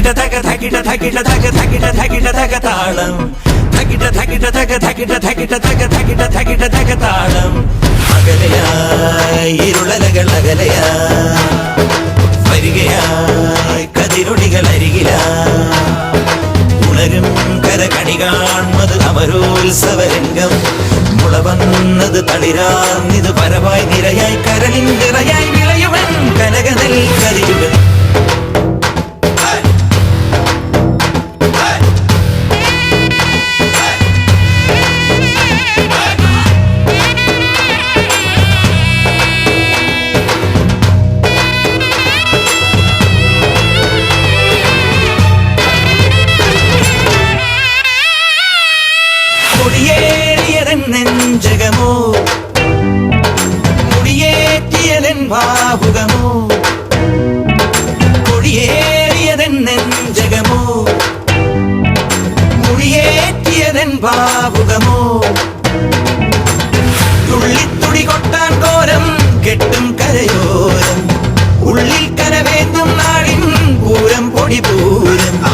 ധകിട ധക ധകിട ധകിട ധക ധകിട ധകിട ധക താളം ധകിട ധകിട ധക ധകിട ധകിട ധക ധകിട ധകിട ധക താളം അകലയായി ഇരുളലകൾ അകലയായി വരികയായി കതിരൊളികൾ അരികിലായി ഉണരും കരകണി കാൺമത് അമരോത്സവരംഗം മുളവന്നത് തളിരാർന്നിത് പരവായി നിരയായി കരളിൻ നിറയായി വിളയുവൻ കനകനെൽ കരിയുവൻ നെഞ്ചകമോ മുടിയേറ്റിയതൻ ഭാവുകമോ കൊടിയേറിയതൻ നെഞ്ചകമോ മുടിയേറ്റിയതൻ ഭാവുകമോ